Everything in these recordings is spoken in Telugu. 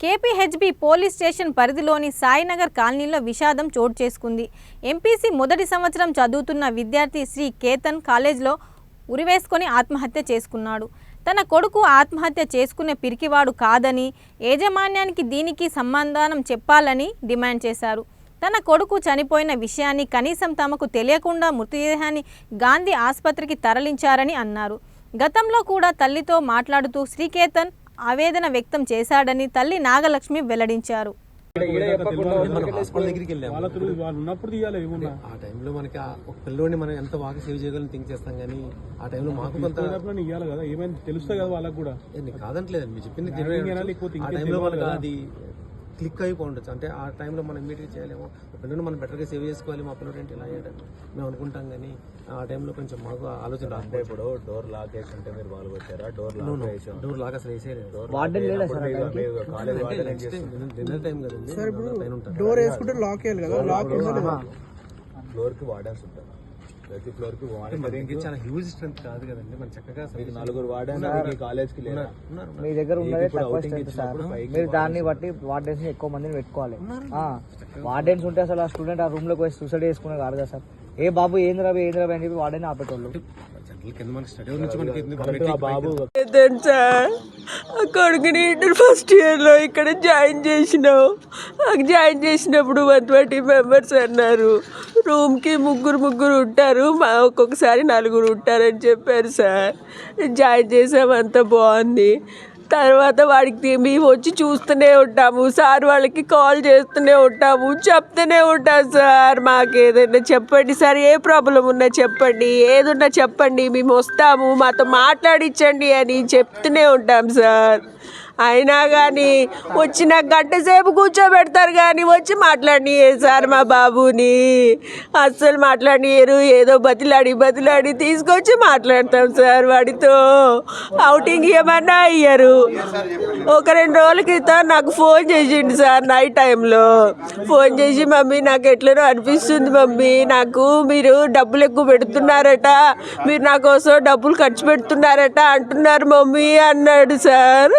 కేపీహెచ్బీ పోలీస్ స్టేషన్ పరిధిలోని సాయినగర్ కాలనీలో విషాదం చోటు చేసుకుంది. ఎంపీసీ మొదటి సంవత్సరం చదువుతున్న విద్యార్థి శ్రీ కేతన్ కాలేజ్లో ఉరివేసుకొని ఆత్మహత్య చేసుకున్నాడు. తన కొడుకు ఆత్మహత్య చేసుకునే పిరికివాడు కాదని, యాజమాన్యానికి దీనికి సమాధానం చెప్పాలని డిమాండ్ చేశారు. తన కొడుకు చనిపోయిన విషయాన్ని కనీసం తమకు తెలియకుండా మృతదేహాన్ని గాంధీ ఆసుపత్రికి తరలించారని అన్నారు. గతంలో కూడా తల్లితో మాట్లాడుతూ శ్రీకేతన్ ఆవేదన వ్యక్తం చేశాడని తల్లి నాగలక్ష్మి వెల్లడించారు. ఆ టైంలో మనకి ఒక పిల్లోని మనం ఎంత బాగా సేవ్ చేయగలని థింక్ చేస్తాం, కానీ ఆ టైంలో మాకు కొంత ఇవ్వాలి కదా, ఏమైనా తెలుస్తుంది కదా వాళ్ళకి కూడా. కాదంటలేదండి, మీరు చెప్పింది ఆ టైంలో మనకు అది క్లిక్ అయిపోవచ్చు. అంటే ఆ టైంలో మనం ఇమీడియట్గా చేయలేము, పిల్లలు మనం బెటర్గా సేవ్ చేసుకోవాలి, మా పిల్లలు ఏంటి ఇలా అయ్యాడని మేము అనుకుంటాం. కానీ ఆ టైంలో కొంచెం మాకు ఆలోచన రాదు. ఇప్పుడు డోర్ లాక్ వేసుకుంటే మీరు బాగా వచ్చారా? డోర్ లాక్ అసలు వేసేయలేదు. డిన్నర్ టైం కదండి, డోర్ వేసుకుంటే లాక్ వేయాలి కదా, లాక్ ఫ్లోర్ కి వార్డెన్స్ ఉంటారు. ప్రతి ఫ్లోర్ కి చాలా హ్యూజ్ స్ట్రెంత్ కాదు కదండి, మన చక్కగా 4 వార్డెన్స్ కాలేజ్ కి లేదా మీ దగ్గర ఉన్నదే తక్కువ స్ట్రెంత్ సార్. మీరు దాన్ని బట్టి వార్డెన్స్ ఎక్కువ మందిని పెట్టుకోవాలి. వార్డెన్స్ ఉంటే అసలు ఆ స్టూడెంట్ ఆ రూమ్ లోకి పోయి సూసైడ్ చేసుకునే కాదు కదా సార్. ఏ బాబు ఏంద్రా అని చెప్పి వార్డెన్ ఆపేటోళ్ళు. కొడుకుని ఇంటర్ ఫస్ట్ ఇయర్లో ఇక్కడ జాయిన్ చేసినావు. జాయిన్ చేసినప్పుడు 120 మెంబర్స్ అన్నారు. రూమ్కి ముగ్గురు ఉంటారు, ఒక్కొక్కసారి 4 ఉంటారని చెప్పారు సార్. జాయిన్ చేసాము, అంత బాగుంది. తర్వాత వాడికి మేము వచ్చి చూస్తూనే ఉంటాము సార్, వాళ్ళకి కాల్ చేస్తూనే ఉంటాము, చెప్తూనే ఉంటాం సార్. మాకు ఏదైనా చెప్పండి సార్, ఏ ప్రాబ్లం ఉన్నా చెప్పండి, ఏదున్నా చెప్పండి, మేము వస్తాము, మాతో మాట్లాడించండి అని చెప్తూనే ఉంటాం సార్. అయినా కానీ వచ్చిన గంట సేపు కూర్చోబెడతారు, కానీ వచ్చి మాట్లాడినారు సార్. మా బాబుని అస్సలు మాట్లాడినారు. ఏదో బతిలాడి తీసుకొచ్చి మాట్లాడతాం సార్ వాడితో. అవుటింగ్ ఏమన్నా అయ్యారు. ఒక 2 రోజుల క్రితం నాకు ఫోన్ చేసిండు సార్. నైట్ టైంలో ఫోన్ చేసి, మమ్మీ నాకు ఎట్లనో అనిపిస్తుంది మమ్మీ, నాకు మీరు డబ్బులు ఎక్కువ పెడుతున్నారట, మీరు నా కోసం డబ్బులు ఖర్చు పెడుతున్నారట అంటున్నారు మమ్మీ అన్నాడు సార్.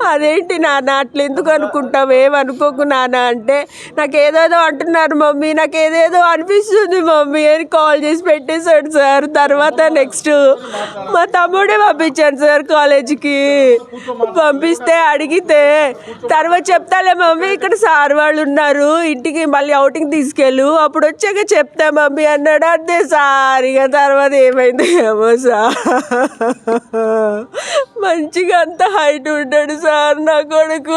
అదేంటి నాన్న అట్లా ఎందుకు అనుకుంటాం, ఏమనుకోకు నాన్న అంటే, నాకు ఏదేదో అంటున్నారు మమ్మీ, నాకు ఏదేదో అనిపిస్తుంది మమ్మీ అని కాల్ చేసి పెట్టేశాడు సార్. తర్వాత నెక్స్ట్ మా తమ్ముడే పంపించాను సార్ కాలేజీకి. పంపిస్తే అడిగితే తర్వాత చెప్తాలే మమ్మీ, ఇక్కడ సార్ వాళ్ళు ఉన్నారు, ఇంటికి మళ్ళీ అవుటింగ్ తీసుకెళ్ళు, అప్పుడు వచ్చాక చెప్తా మమ్మీ అన్నాడు. అంతే సార్. ఇక తర్వాత ఏమైంది ఏమో సార్. మంచిగా అంత హైట్ ఉంటాడు సార్ నా కొడుకు,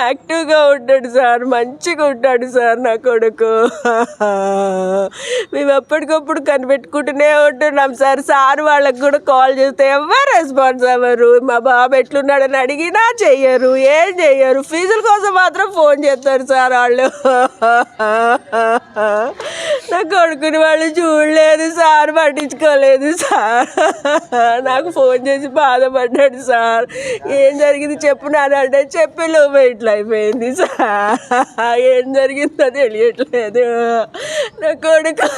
యాక్టివ్గా ఉంటాడు సార్, మంచిగా ఉంటాడు సార్ నా కొడుకు. మేము ఎప్పటికప్పుడు కనిపెట్టుకుంటూనే ఉంటున్నాం సార్. సార్ వాళ్ళకి కూడా కాల్ చేస్తే ఎవరు రెస్పాన్స్ అవ్వరు. మా బాబు ఎట్లున్నాడని అడిగినా చెయ్యరు, ఏం చెయ్యరు. ఫీజుల కోసం మాత్రం ఫోన్ చేస్తారు సార్ వాళ్ళు. నా కొడుకుని వాళ్ళు చూడలేదు సార్, పట్టించుకోలేదు సార్. నాకు ఫోన్ చేసి బాధపడ్డాడు సార్. ఏం జరిగింది చెప్పు నాన్న అంటే, చెప్పే లోపే ఇట్లా అయిపోయింది సార్. ఏం జరిగిందో తెలియట్లేదు నా కొడుకు.